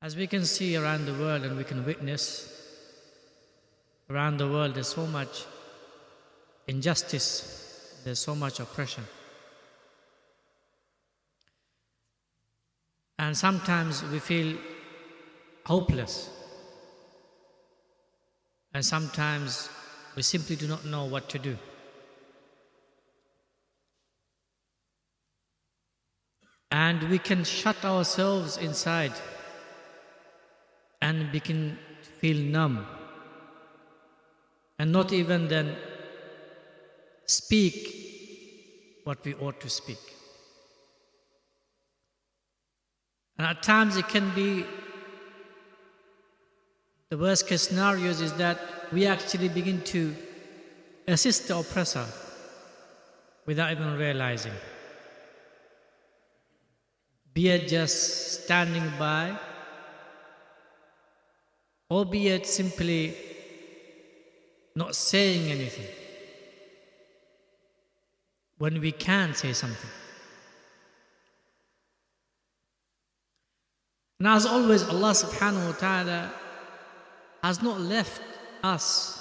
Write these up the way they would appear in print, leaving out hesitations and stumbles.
As we can see around the world and we can witness, around the world there's so much injustice, there's so much oppression. And sometimes we feel hopeless. And sometimes we simply do not know what to do. And we can shut ourselves inside and begin to feel numb and not even then speak what we ought to speak. And at times it can be, the worst case scenarios is that we actually begin to assist the oppressor without even realizing. Be it just standing by, or be it simply not saying anything when we can say something. And as always, Allah subhanahu wa ta'ala has not left us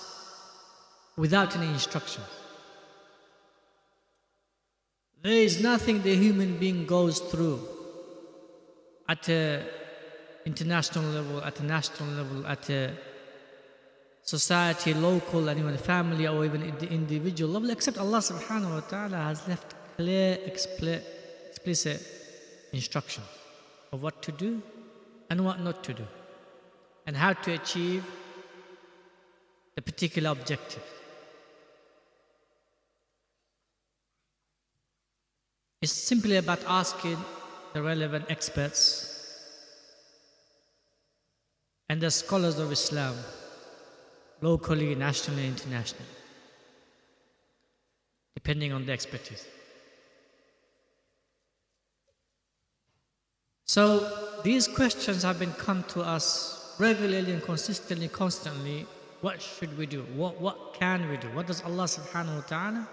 without any instruction. There is nothing the human being goes through at an international level, at a national level, at a society, local, and even family, or even the individual level, except Allah subhanahu wa ta'ala has left clear, explicit instructions of what to do and what not to do, and how to achieve the particular objective. It's simply about asking the relevant experts and the scholars of Islam, locally, nationally, internationally, depending on the expertise. So these questions have been come to us regularly and consistently, constantly. What should we do? What can we do? What does Allah subhanahu wa ta'ala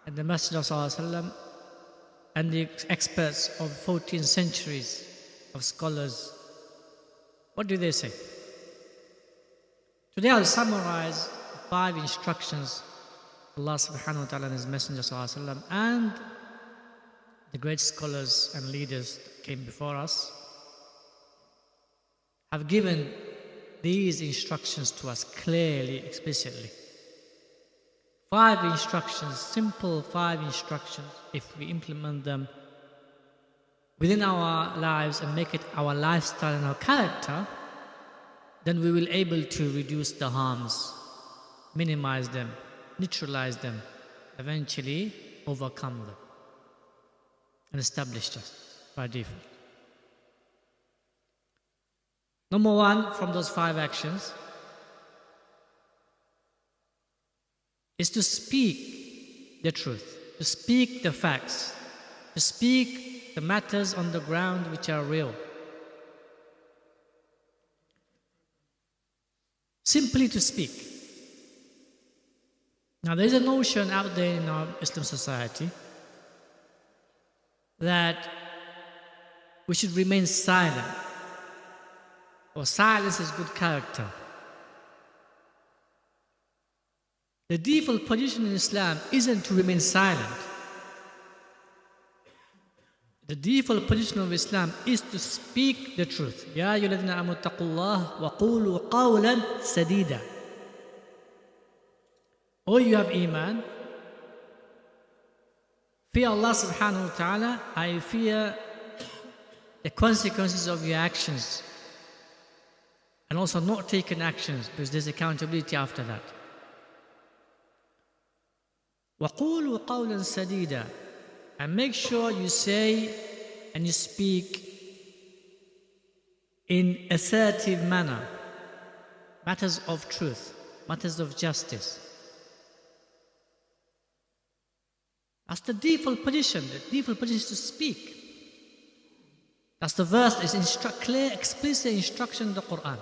and the Messenger of Sallallahu Alaihi Wasallam and the experts of 14 centuries of scholars, what do they say? Today I'll summarize 5 instructions Allah subhanahu wa ta'ala and His Messenger Sallallahu Alaihi Wasallam and the great scholars and leaders that came before us have given these instructions to us clearly, explicitly. 5 instructions, simple 5 instructions. If we implement them within our lives and make it our lifestyle and our character, then we will be able to reduce the harms, minimize them, neutralize them, eventually overcome them and establish justice by default. Number 1 from those 5 actions is to speak the truth, to speak the facts, to speak the matters on the ground which are real. Simply to speak. Now there is a notion out there in our Muslim society that we should remain silent, or silence is good character. The default position in Islam isn't to remain silent. The default position of Islam is to speak the truth. Ya ayyuhalladhina amanu taqullaha wa qulu qawlan sadida. O you have iman, fear Allah subhanahu wa ta'ala. I fear the consequences of your actions, and also not taking actions, because there's accountability after that. وَقُولُوا قَوْلًا سَدِيدًا. And make sure you say and you speak in assertive manner, matters of truth, matters of justice. That's the default position. The default position is to speak. That's the verse, is clear, explicit instruction in the Quran.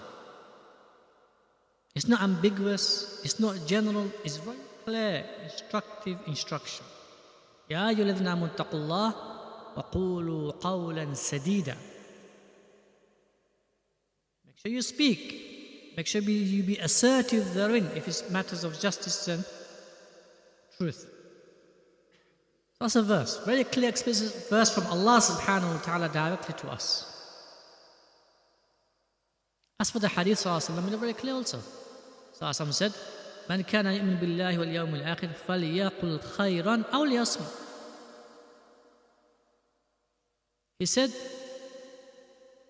It's not ambiguous, it's not general, it's very clear, instructive instruction. Ya ayyuhalladhina amanu taqullaha wa qulu qawlan sadida. Make sure you speak. Make sure you be assertive therein if it's matters of justice and truth. That's a verse, very clear, explicit verse from Allah subhanahu wa ta'ala directly to us. As for the hadith, it's very clear also. Sallallahu said, "Man kana yu'minu billahi wal yawmil akhir falyaqul khayran aw liyasmut." He said,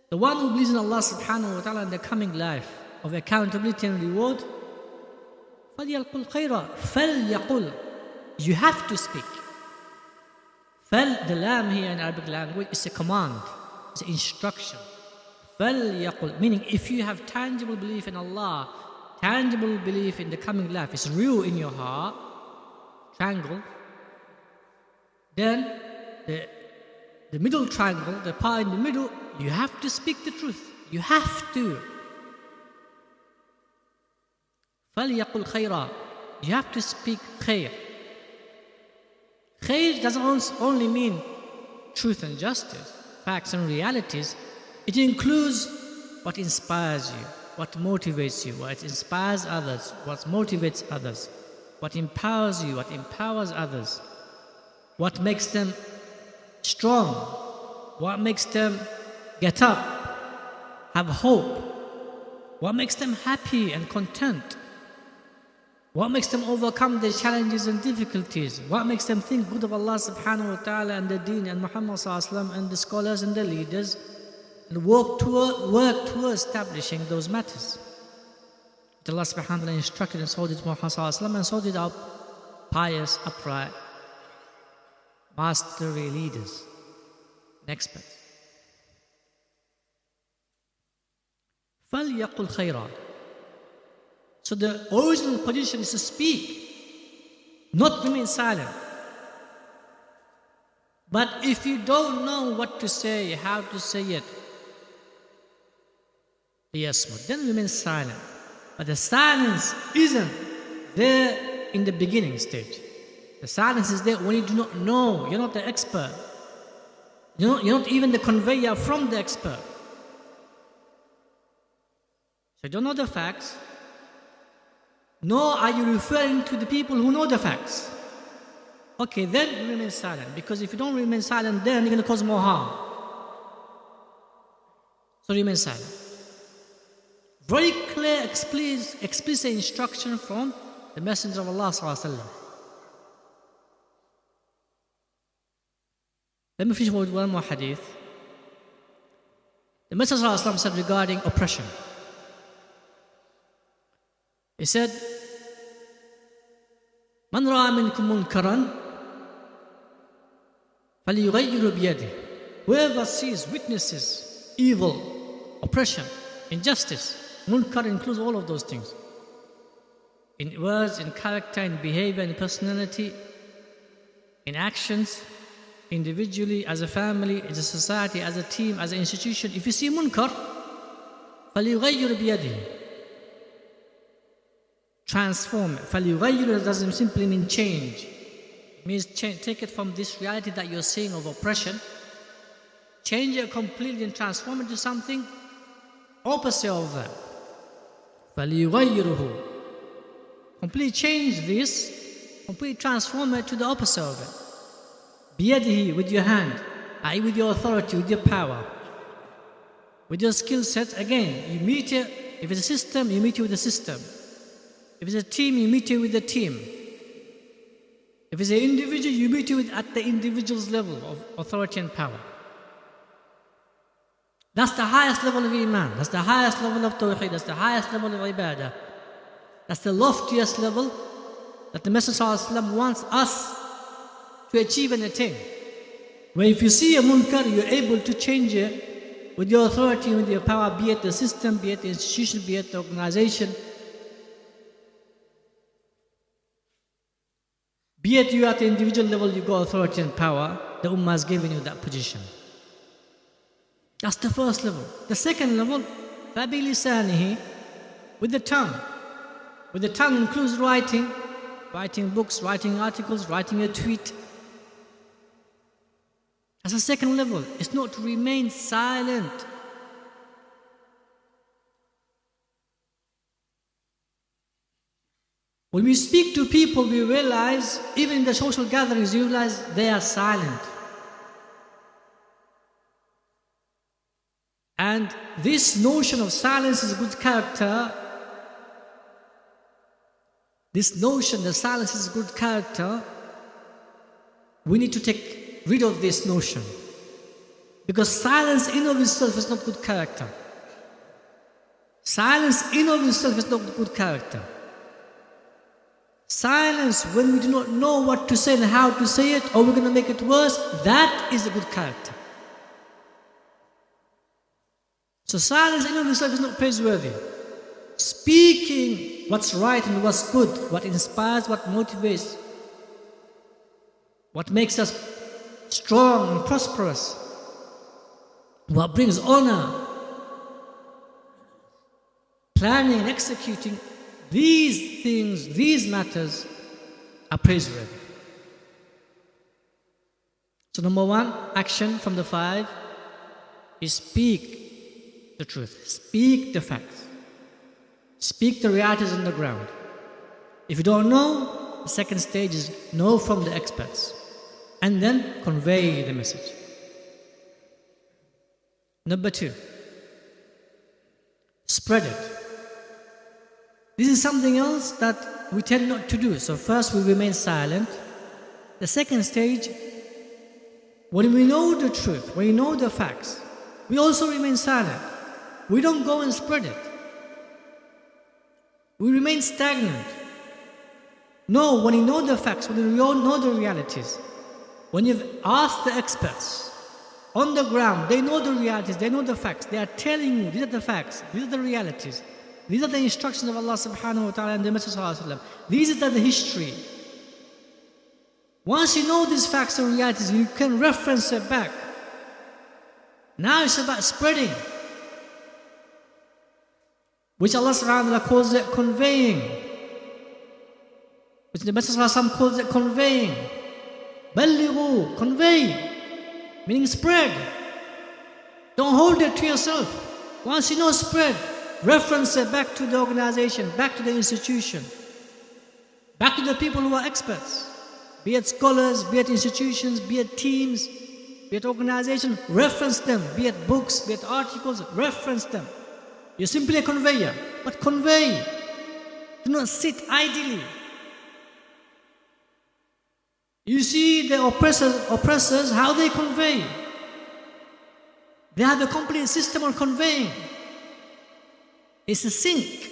the one who believes in Allah subhanahu wa ta'ala and the coming life of accountability and reward, falyaqul khayran, falyaqul. You have to speak. Fal, the lam here in Arabic language, is a command, it's an instruction. فَلْيَقُلْ, meaning if you have tangible belief in Allah, tangible belief in the coming life, it's real in your heart, triangle, then the middle triangle, the part in the middle, you have to speak the truth. You have to. فَلْيَقُلْ خَيْرًا, you have to speak khayr. Khayr doesn't only mean truth and justice, facts and realities. It includes what inspires you, what motivates you, what inspires others, what motivates others, what empowers you, what empowers others, what makes them strong, what makes them get up, have hope, what makes them happy and content, what makes them overcome their challenges and difficulties, what makes them think good of Allah subhanahu wa ta'ala and the deen and Muhammad sallallahu alaihi wasallam and the scholars and the leaders, and work towards establishing those matters. Allah subhanahu wa ta'ala instructed, and so did Muhammad sallallahu alaihi wasallam, and so did our pious, upright, mastery leaders and experts. فَلْيَقُلْ خَيْرًا. So the original position is to speak, not remain silent. But if you don't know what to say, how to say it, then remain silent. But the silence isn't there in the beginning stage. The silence is there when you do not know, you're not the expert. You're not even the conveyor from the expert. So you don't know the facts, nor are you referring to the people who know the facts. Okay, then remain silent, because if you don't remain silent, then you're going to cause more harm. So remain silent. Very clear, explicit instruction from the Messenger of Allah sallallahu alaihi wasallam. Let me finish with one more hadith. The Messenger sallallahu alaihi wasallam said regarding oppression. He said, "Man ra'a minkum munkaran falyughayyirhu biyadihi." Whoever sees, witnesses evil, oppression, injustice, munkar includes all of those things. In words, in character, in behavior, in personality, in actions, individually, as a family, as a society, as a team, as an institution. If you see munkar, فَلْيُغَيِّرْ بِيَدِهِ. Transform. فَلْيُغَيِّرْ doesn't simply mean change. It means change. Take it from this reality that you're seeing of oppression, change it completely and transform it into something opposite of that. فَلْيُغَيِّرْهُ. Completely change this, completely transform it to the opposite of it. بِيَدِهِ, with your hand, i.e. with your authority, with your power, with your skill set. Again, you meet it. If it's a system, you meet it with the system. If it's a team, you meet it with the team. If it's an individual, you meet it with at the individual's level of authority and power. That's the highest level of Iman. That's the highest level of Tawheed. That's the highest level of Ibadah. That's the loftiest level that the Messenger ﷺ wants us to achieve and attain. Where if you see a munkar, you're able to change it with your authority, with your power, be it the system, be it the institution, be it the organization. Be it you at the individual level, you got authority and power, the Ummah has given you that position. That's the first level. The second level, فَبِلِسَانِهِ, with the tongue. With the tongue includes writing books, writing articles, writing a tweet. That's the second level. It's not to remain silent. When we speak to people, we realize, even in the social gatherings, you realize they are silent. And this notion of silence is a good character. This notion that silence is a good character, we need to take rid of this notion. Because silence in of itself is not good character. Silence in of itself is not good character. Silence when we do not know what to say and how to say it, or we're going to make it worse, that is a good character. So silence in of itself is not praiseworthy. Speaking what's right and what's good, what inspires, what motivates, what makes us strong and prosperous, what brings honor, planning and executing, these things, these matters are praiseworthy. So number one, action from the 5 is speak the truth, speak the facts, speak the realities on the ground. If you don't know, the second stage is know from the experts, and then convey the message. Number 2, spread it. This is something else that we tend not to do. So first we remain silent. The second stage, when we know the truth, when we know the facts, we also remain silent. We don't go and spread it. We remain stagnant. No, when you know the facts, when you know the realities, when you've asked the experts on the ground, they know the realities, they know the facts, they are telling you, these are the facts, these are the realities, these are the instructions of Allah subhanahu wa ta'ala and the Messenger sallallahu alaihi wasallam. These are the history. Once you know these facts and realities, you can reference it back. Now it's about spreading, which Allah subhanahu wa ta'ala calls it conveying, which the Messenger sallallahu alaihi wasallam calls it conveying. Ballighu, convey, meaning spread. Don't hold it to yourself. Once you know, spread. Reference it back to the organization, back to the institution, back to the people who are experts, be it scholars, be it institutions, be it teams, be it organizations. Reference them, be it books, be it articles, reference them. You're simply a conveyor, but convey. Do not sit idly. You see the oppressors, how they convey. They have a complete system of conveying. It's a sink.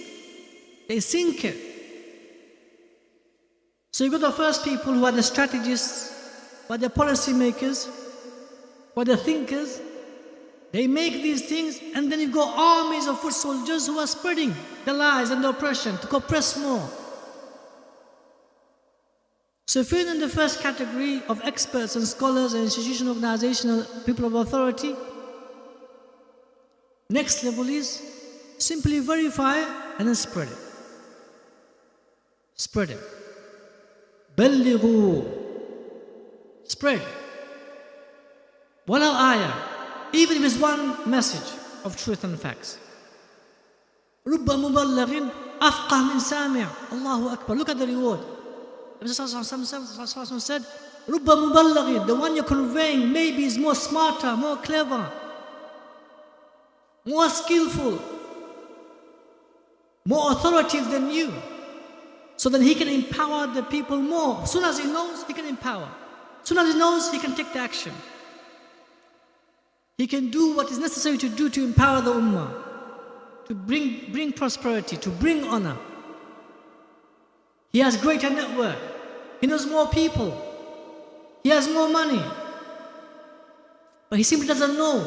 They sink it. So you got the first people who are the strategists, who are the policy makers, who are the thinkers. They make these things, and then you got armies of foot soldiers who are spreading the lies and the oppression to oppress more. So if you're in the first category of experts and scholars and institutional, organizational people of authority, next level is simply verify and then spread it. Spread it. Ballighu. Spread. Walau ayah. Even if it's one message of truth and facts. Rubba muballaghin afqah min sami'. Allahu Akbar. Look at the reward. The Prophet said, Rubba muballaghin, the one you're conveying maybe is more smarter, more clever, more skillful, more authoritative than you. So that he can empower the people more. As soon as he knows, he can empower. As soon as he knows, he can take the action. He can do what is necessary to do to empower the ummah, to bring prosperity, to bring honor. He has greater network. He knows more people. He has more money. But he simply doesn't know.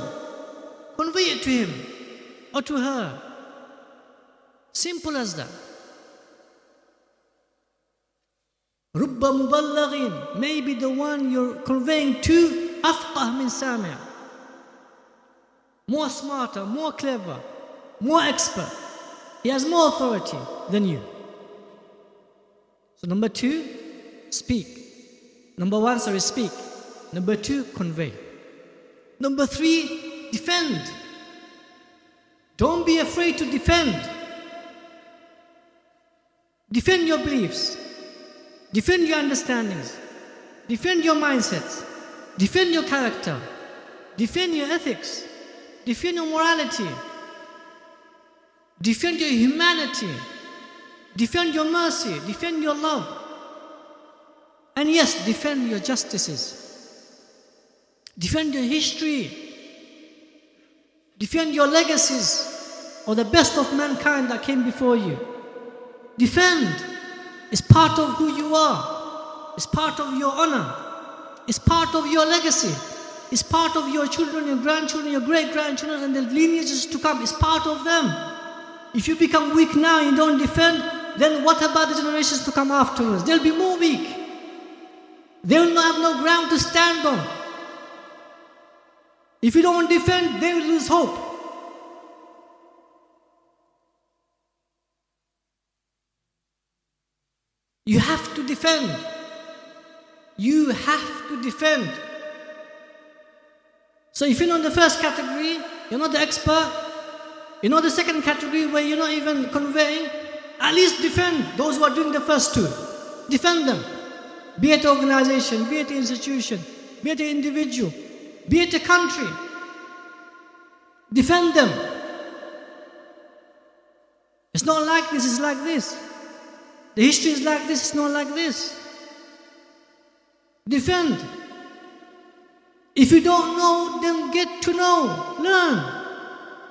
Convey it to him or to her. Simple as that. Rubba muballaghin, maybe the one you're conveying to, afqah min sami'. More smarter, more clever, more expert. He has more authority than you. So number 2, speak. Number 1, speak. Number 2, convey. Number 3, defend. Don't be afraid to defend. Defend your beliefs. Defend your understandings. Defend your mindsets. Defend your character. Defend your ethics. Defend your morality. Defend your humanity. Defend your mercy. Defend your love. And yes, defend your justices. Defend your history. Defend your legacies or the best of mankind that came before you. Defend. It's part of who you are. It's part of your honor. It's part of your legacy. It's part of your children, your grandchildren, your great-grandchildren, and the lineages to come. It's part of them. If you become weak now and you don't defend, then what about the generations to come afterwards? They'll be more weak. They will not have no ground to stand on. If you don't defend, they will lose hope. You have to defend. You have to defend. So if you're not in the first category, you're not the expert, you're not the second category where you're not even conveying, at least defend those who are doing the first two. Defend them. Be it an organization, be it an institution, be it an individual, be it a country. Defend them. It's not like this, it's like this. The history is like this, it's not like this. Defend. If you don't know, then get to know. Learn.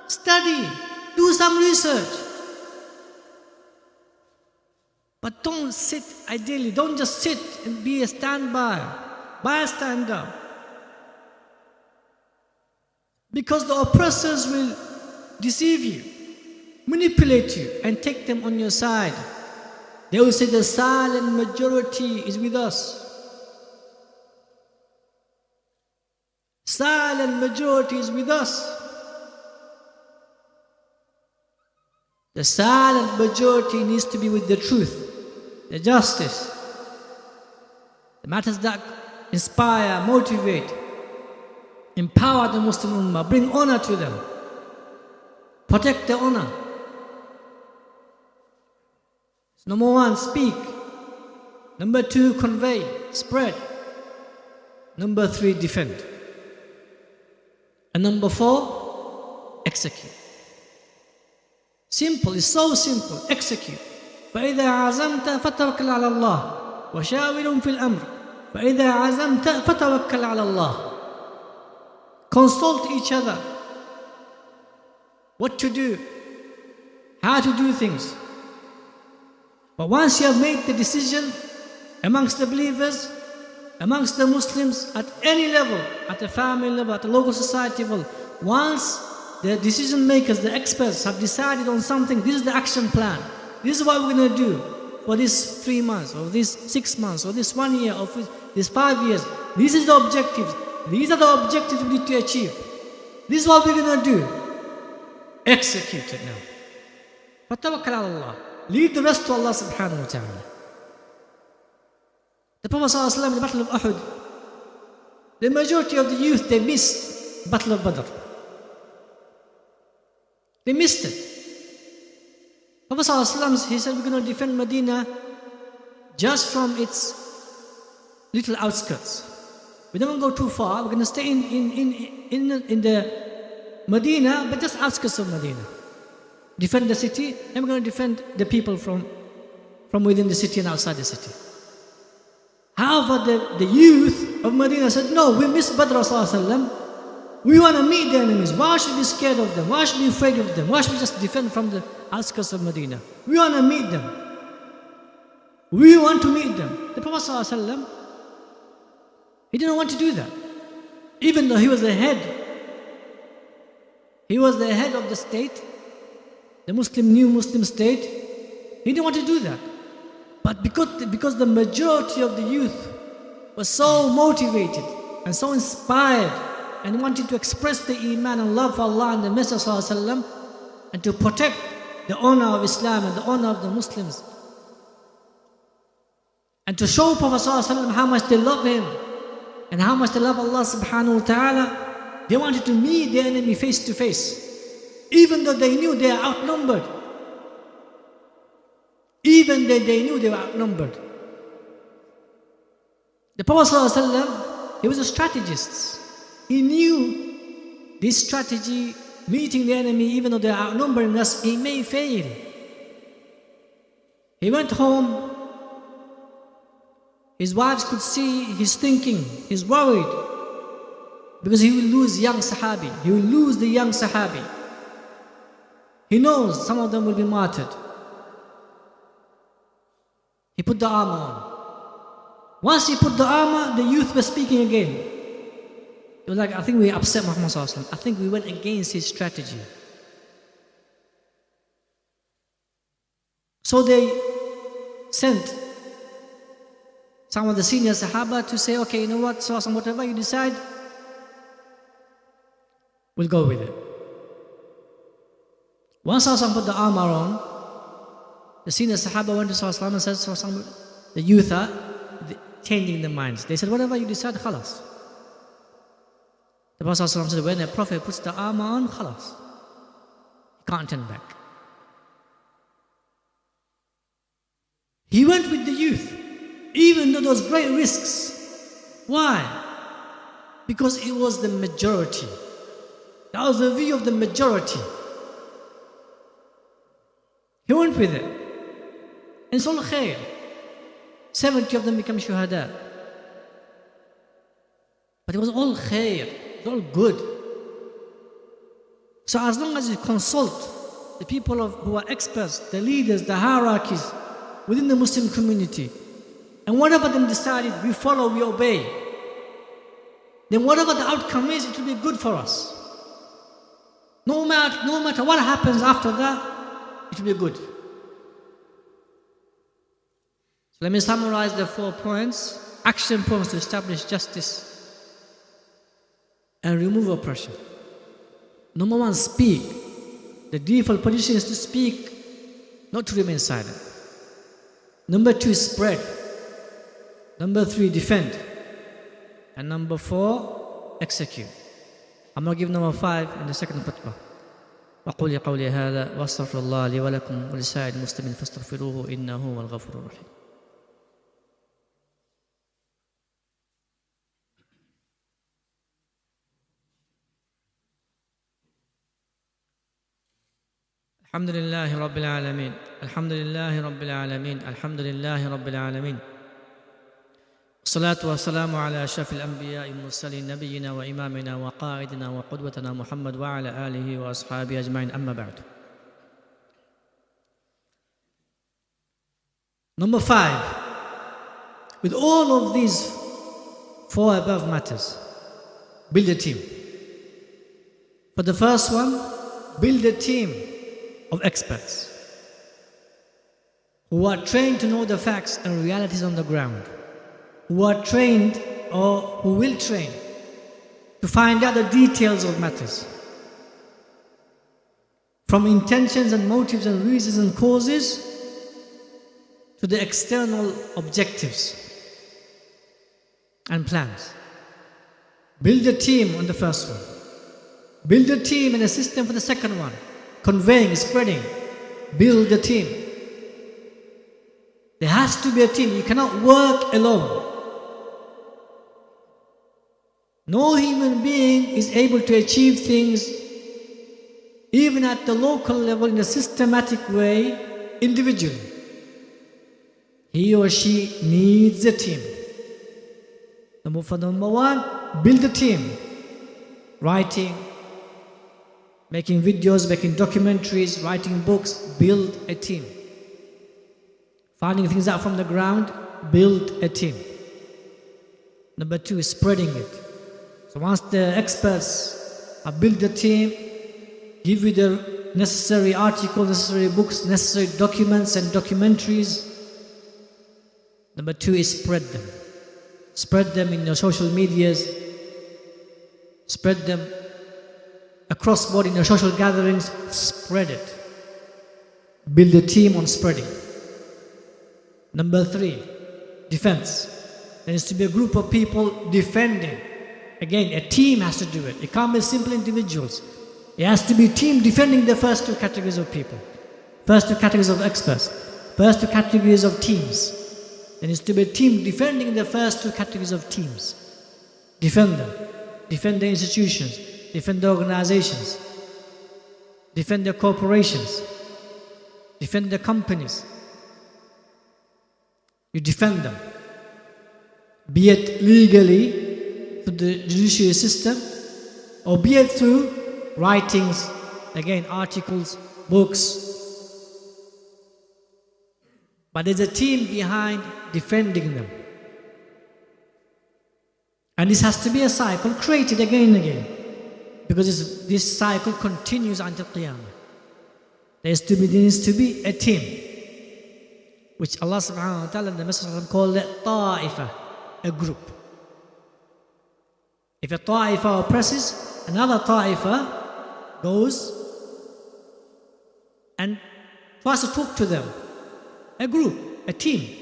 Study. Do some research. But don't sit ideally. Don't just sit and be a bystander. Because the oppressors will deceive you, manipulate you, and take them on your side. They will say the silent majority is with us. Silent majority is with us. The silent majority needs to be with the truth, the justice, the matters that inspire, motivate, empower the Muslim Ummah, bring honor to them, protect their honor. So number one, speak. Number two, convey, spread. Number three, defend. And number four, execute. Simple, it's so simple. Execute. فإذا عزمت فتوكل على الله وشاورهم في الأمر فإذا عزمت فتوكل على الله. Consult each other. What to do, how to do things. But once you have made the decision amongst the believers, amongst the Muslims, at any level, at the family level, at the local society level, once the decision makers, the experts have decided on something, this is the action plan. This is what we're going to do for this 3 months, or this 6 months, or this 1 year, or this 5 years. This is the objectives. These are the objectives we need to achieve. This is what we're going to do. Execute it now. Fatawakkal ala Allah. Leave the rest to Allah subhanahu wa ta'ala. The Prophet ﷺ in the Battle of Uhud, the majority of the youth, they missed the Battle of Badr. They missed it. Prophet ﷺ, he said, we're going to defend Medina just from its little outskirts. We don't go too far. We're going to stay in the Medina, but just outskirts of Medina. Defend the city, and we're going to defend the people from within the city and outside the city. However, the youth of Medina said, no, we miss Badr ﷺ. We want to meet the enemies. Why should we be scared of them? Why should we be afraid of them? Why should we just defend from the outskirts of Medina? We want to meet them. We want to meet them. The Prophet ﷺ, he didn't want to do that. Even though he was the head. He was the head of the state, the new Muslim state. He didn't want to do that. But because the majority of the youth was so motivated and so inspired and wanted to express the iman and love for Allah and the Messenger ﷺ, and to protect the honor of Islam and the honor of the Muslims, and to show Prophet ﷺ how much they love him and how much they love Allah subhanahu wa ta'ala, they wanted to meet the enemy face to face, even though they knew they are outnumbered, even even they knew they were outnumbered. The Prophet ﷺ, he was a strategist. He knew this strategy, meeting the enemy, even though they are outnumbering us, he may fail. He went home. His wives could see his thinking. He's worried because he will lose young Sahabi. He will lose the young Sahabi. He knows some of them will be martyred. He put the armor on. Once he put the armor, the youth were speaking again. It was like, I think we upset Muhammad sallallahu alaihi wasallam. I think we went against his strategy. So they sent some of the senior Sahaba to say, okay, you know what, Sallallahu, whatever you decide, we'll go with it. Once Sallallahu put the armor on, the senior Sahaba went to Sallallahu and said, Sallallahu, the youth are changing their minds. They said, whatever you decide, khalas. The Prophet ﷺ said, when a prophet puts the armor on, khalas. He can't turn back. He went with the youth, even though there was great risks. Why? Because it was the majority. That was the view of the majority. He went with it. And it's all khair. 70 of them become shuhada. But it was all khair. It was all good. So as long as you consult the people who are experts, the leaders, the hierarchies within the Muslim community, and whatever them decided, we follow, we obey, then whatever the outcome is, it will be good for us. No matter what happens after that, it will be good. So let me summarize the 4 points, action points to establish justice and remove oppression. Number 1, speak. The default position is to speak, not to remain silent. Number 2, spread. Number 3, defend. And number 4, execute. I'm going to give number 5 in the second khutbah. وقولي قولي هذا واستغفر الله لي ولكم ولسائر المسلمين فاستغفروه إنه هو الغفور الرحيم. الحمد لله رب العالمين الحمد لله رب العالمين الحمد لله رب العالمين الصلاة والسلام على أشرف الأنبياء المرسلين نبينا وإمامنا وقائدنا وقدوتنا محمد وعلى آله وأصحابه أجمعين أما بعد. Number 5, with all of these 4 above matters, build a team. For the first one, build a team of experts who are trained to know the facts and realities on the ground, who are trained or who will train to find out the details of matters, from intentions and motives and reasons and causes to the external objectives and plans. Build a team on the first one. Build a team and a system for the second one. Conveying, spreading. Build a team. There has to be a team. You cannot work alone. No human being is able to achieve things, even at the local level, in a systematic way, individually. He or she needs a team. For number 1, build a team. Writing, making videos, making documentaries, writing books, build a team. Finding things out from the ground, build a team. Number 2 is spreading it. So once the experts have built the team, give you the necessary articles, necessary books, necessary documents and documentaries. Number 2 is spread them. Spread them in your social medias. Spread them across board in your social gatherings. Spread it. Build a team on spreading. Number 3, defense. There needs to be a group of people defending. Again, a team has to do it. It can't be simple individuals. It has to be a team defending the first 2 categories of people. First 2 categories of experts. first two categories of teams. There needs to be a team defending the first two categories of teams. Defend them. Defend the institutions. Defend the organizations. Defend the corporations. Defend the companies. You defend them. Be it legally through the judiciary system, or be it through writings, again, articles, books. But there's a team behind defending them. And this has to be a cycle created again and again. Because this cycle continues until Qiyamah. There needs to be a team, which Allah subhanahu wa ta'ala and the Messenger called it ta'ifa, a group. If a ta'ifa oppresses, another ta'ifa goes and tries to talk to them. A group, a team.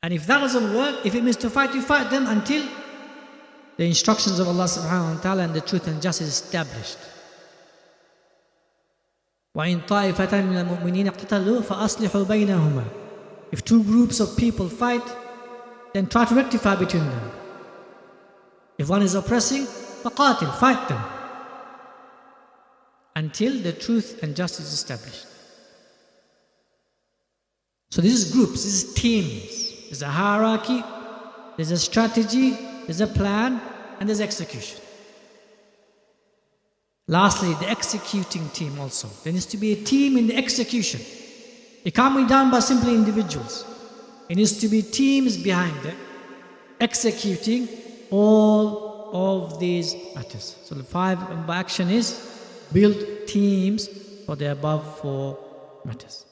And if that doesn't work, if it means to fight, you fight them until the instructions of Allah subhanahu wa ta'ala and the truth and justice is established. وَإِن طَائِفَةً مِنَ الْمُؤْمِنِينَ اقْتَتَلُوا فَأَصْلِحُوا بَيْنَهُمَا. If two groups of people fight, then try to rectify between them. If one is oppressing, فَقَاتِلْ, fight them until the truth and justice is established. So this is groups, this is teams. There's a hierarchy, there's a strategy, there's a plan, and there's execution. Lastly, the executing team also. There needs to be a team in the execution. It can't be done by simply individuals. It needs to be teams behind it, executing all of these matters. So the 5 by action is build teams for the above 4 matters.